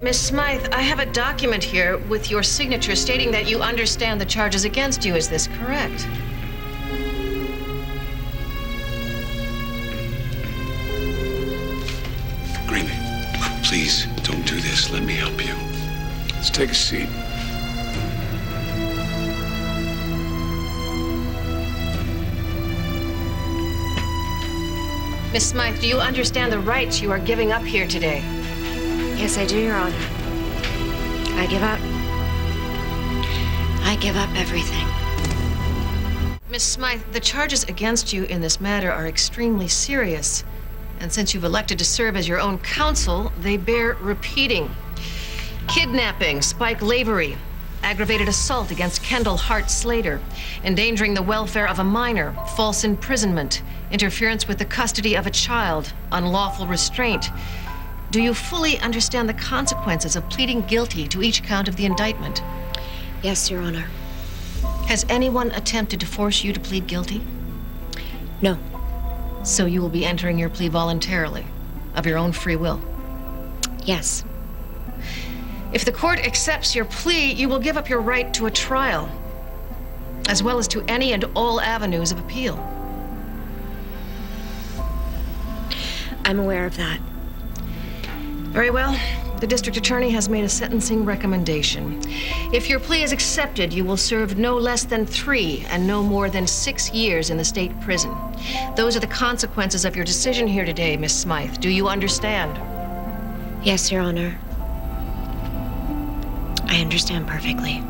Miss Smythe, I have a document here with your signature stating that you understand the charges against you. Is this correct? Greenlee, please don't do this. Let me help you. Let's take a seat. Miss Smythe, do you understand the rights you are giving up here today? Yes, I do, Your Honor. I give up everything. Miss Smythe, the charges against you in this matter are extremely serious. And since you've elected to serve as your own counsel, they bear repeating. Kidnapping, Spike Lavery, aggravated assault against Kendall Hart Slater, endangering the welfare of a minor, false imprisonment, interference with the custody of a child, unlawful restraint. Do you fully understand the consequences of pleading guilty to each count of the indictment? Yes, Your Honor. Has anyone attempted to force you to plead guilty? No. So you will be entering your plea voluntarily, of your own free will? Yes. If the court accepts your plea, you will give up your right to a trial, as well as to any and all avenues of appeal. I'm aware of that. Very well. The district attorney has made a sentencing recommendation. If your plea is accepted, you will serve no less than 3 and no more than 6 years in the state prison. Those are the consequences of your decision here today, Miss Smythe. Do you understand? Yes, Your Honor. I understand perfectly.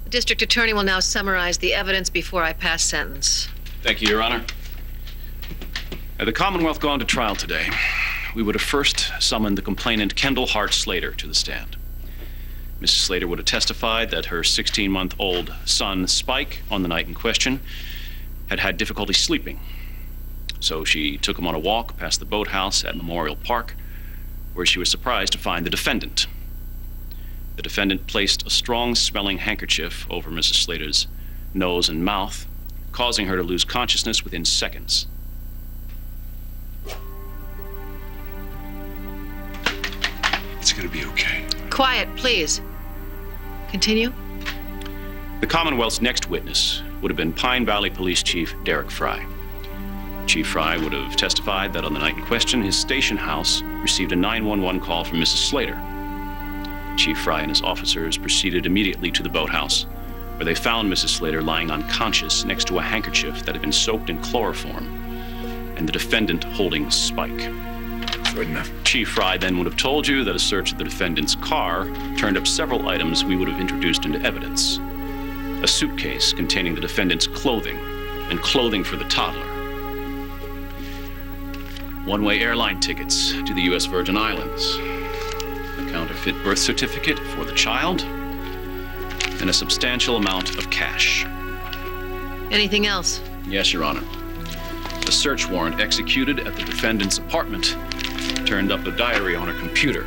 The district attorney will now summarize the evidence before I pass sentence. Thank you, Your Honor. Had the Commonwealth gone to trial today, we would have first summoned the complainant Kendall Hart Slater to the stand. Mrs. Slater would have testified that her 16-month-old son, Spike, on the night in question, had had difficulty sleeping. So she took him on a walk past the boathouse at Memorial Park, where she was surprised to find the defendant. The defendant placed a strong-smelling handkerchief over Mrs. Slater's nose and mouth, causing her to lose consciousness within seconds. It's gonna be okay. Quiet, please. Continue. The Commonwealth's next witness would have been Pine Valley Police Chief Derek Fry. Chief Fry would have testified that on the night in question, his station house received a 911 call from Mrs. Slater. Chief Fry and his officers proceeded immediately to the boathouse, where they found Mrs. Slater lying unconscious next to a handkerchief that had been soaked in chloroform, and the defendant holding Spike. Good enough. Chief Fry then would have told you that a search of the defendant's car turned up several items we would have introduced into evidence. A suitcase containing the defendant's clothing and clothing for the toddler. One-way airline tickets to the U.S. Virgin Islands. A counterfeit birth certificate for the child. And a substantial amount of cash. Anything else? Yes, Your Honor. A search warrant executed at the defendant's apartment turned up a diary on her computer.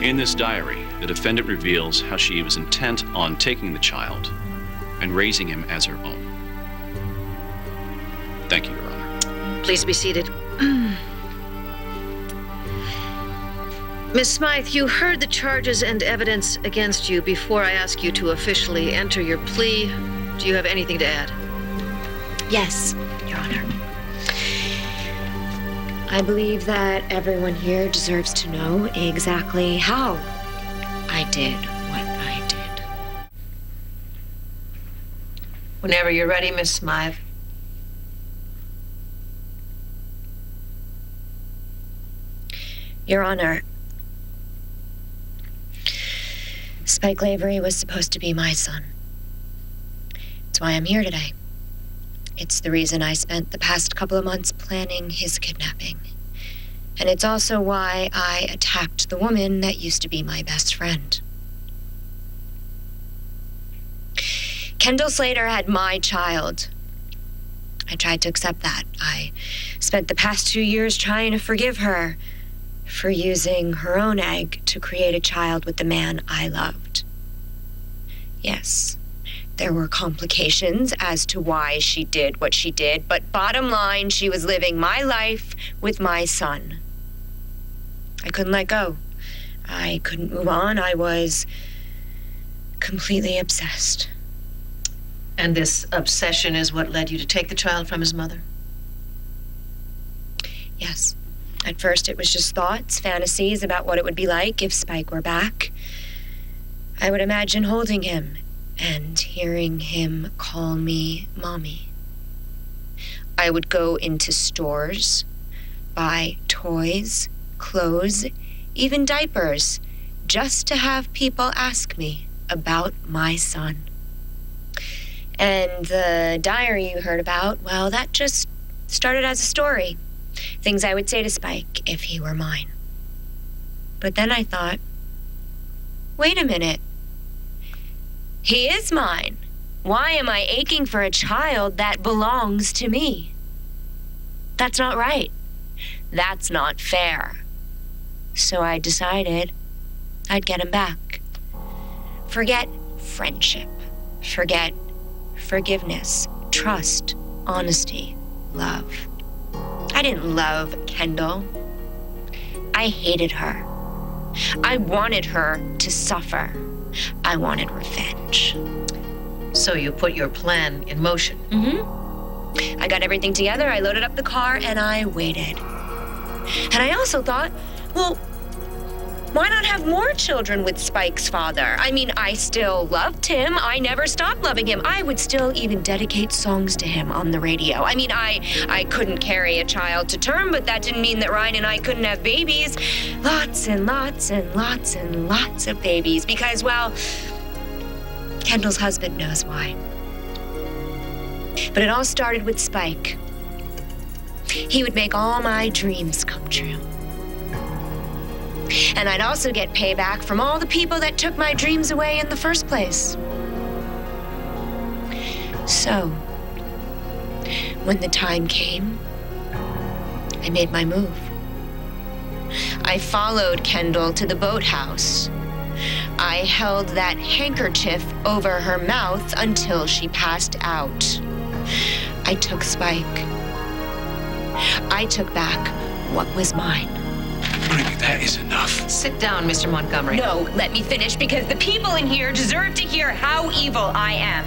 In this diary, the defendant reveals how she was intent on taking the child and raising him as her own. Thank you, Your Honor. Please be seated. Miss Smythe, you heard the charges and evidence against you before I ask you to officially enter your plea. Do you have anything to add? Yes, Your Honor. I believe that everyone here deserves to know exactly how I did what I did. Whenever you're ready, Miss Smythe. Your Honor, Spike Lavery was supposed to be my son. That's why I'm here today. It's the reason I spent the past couple of months planning his kidnapping. And it's also why I attacked the woman that used to be my best friend. Kendall Slater had my child. I tried to accept that. I spent the past 2 years trying to forgive her for using her own egg to create a child with the man I loved. Yes, There were complications as to why she did what she did, but bottom line, she was living my life with my son. I couldn't let go. I couldn't move on. I was completely obsessed. And this obsession is what led you to take the child from his mother? Yes. At first, it was just thoughts, fantasies about what it would be like if Spike were back. I would imagine holding him and hearing him call me Mommy. I would go into stores, buy toys, clothes, even diapers, just to have people ask me about my son. And the diary you heard about, well, that just started as a story. Things I would say to Spike if he were mine. But then I thought, wait a minute. He is mine. Why am I aching for a child that belongs to me? That's not right. That's not fair. So I decided I'd get him back. Forget friendship. Forget forgiveness, trust, honesty, love. I didn't love Kendall. I hated her. I wanted her to suffer. I wanted revenge. So you put your plan in motion? Mm-hmm. I got everything together, I loaded up the car, and I waited. And I also thought, well, why not have more children with Spike's father? I mean, I still loved him. I never stopped loving him. I would still even dedicate songs to him on the radio. I mean, I couldn't carry a child to term, but that didn't mean that Ryan and I couldn't have babies. Lots and lots and lots and lots of babies. Because, well, Kendall's husband knows why. But it all started with Spike. He would make all my dreams come true. And I'd also get payback from all the people that took my dreams away in the first place. So, when the time came, I made my move. I followed Kendall to the boathouse. I held that handkerchief over her mouth until she passed out. I took Spike. I took back what was mine. Brittany, that is enough. Sit down, Mr. Montgomery. No, let me finish, because the people in here deserve to hear how evil I am.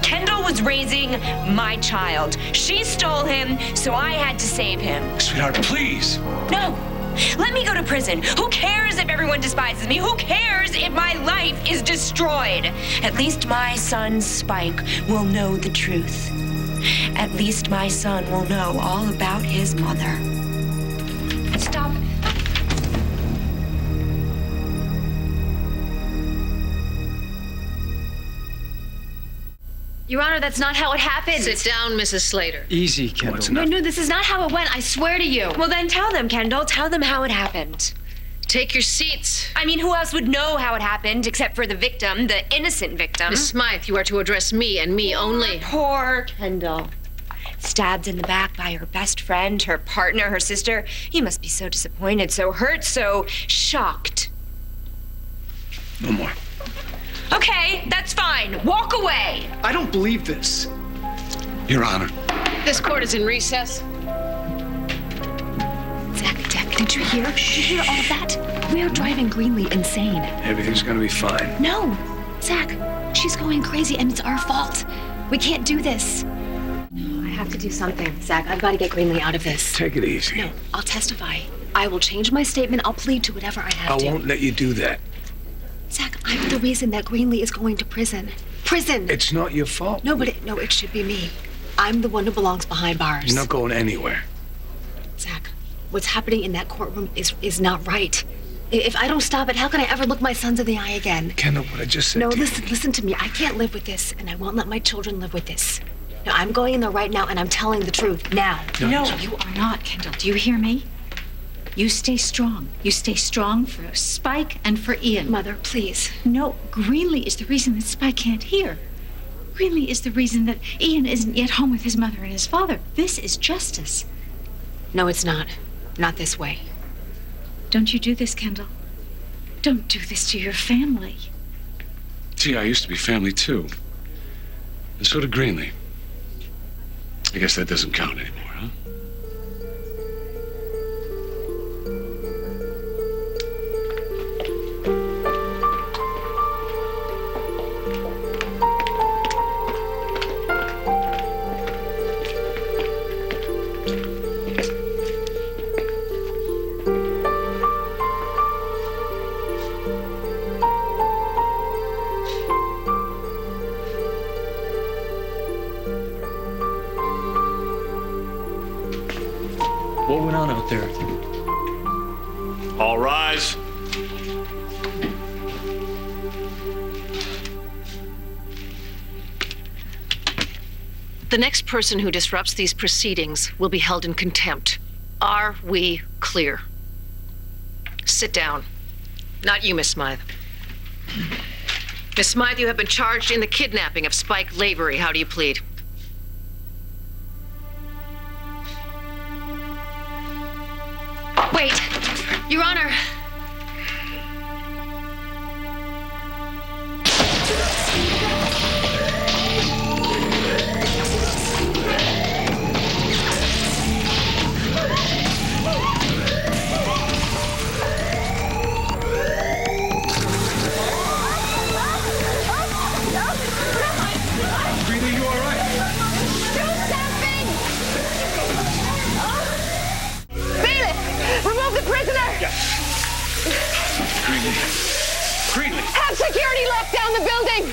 Kendall was raising my child. She stole him, so I had to save him. Sweetheart, please. No. Let me go to prison. Who cares if everyone despises me? Who cares if my life is destroyed? At least my son, Spike, will know the truth. At least my son will know all about his mother. Stop. Your Honor, that's not how it happened. Sit down, Mrs. Slater. Easy, Kendall. What's No, enough? no, this is not how it went. I swear to you. Well, then tell them, Kendall. Tell them how it happened. Take your seats. I mean, who else would know how it happened except for the victim, the innocent victim? Miss Smythe, you are to address me and me only. Poor Kendall. Stabbed in the back by her best friend, her partner, her sister. You must be so disappointed, so hurt, so shocked. No more. Okay, that's fine. Walk away. I don't believe this. Your Honor. This court is in recess. Zach, did you hear? Did you hear all of that? We are driving Greenlee insane. Everything's gonna be fine. No, Zach, she's going crazy and it's our fault. We can't do this. I have to do something. Zach, I've got to get Greenlee out of this. Take it easy. No, I'll testify. I will change my statement. I'll plead to whatever I have I to. won't let you do that. Zach, I'm the reason that Greenlee is going to prison. Prison! It's not your fault. No, but it should be me. I'm the one who belongs behind bars. You're not going anywhere. Zach, what's happening in that courtroom is not right. If I don't stop it, how can I ever look my sons in the eye again? Kendall, what I just said No, to you. listen to me. I can't live with this, and I won't let my children live with this. No, I'm going in there right now, and I'm telling the truth now. No, you are not, Kendall. Do you hear me? You stay strong. You stay strong for Spike and for Ian. Mother, please. No, Greenlee is the reason that Spike can't hear. Greenlee is the reason that Ian isn't yet home with his mother and his father. This is justice. No, it's not. Not this way. Don't you do this, Kendall. Don't do this to your family. Gee, I used to be family too. And so did Greenlee. I guess that doesn't count anymore, huh? What went on out there? All rise. The next person who disrupts these proceedings will be held in contempt. Are we clear? Sit down. Not you, Miss Smythe. Miss Smythe, you have been charged in the kidnapping of Spike Lavery. How do you plead? Wait, Your Honor. Greenlee, you all right? Remove the prisoner! Greenlee. Greenlee! Have security lock down the building!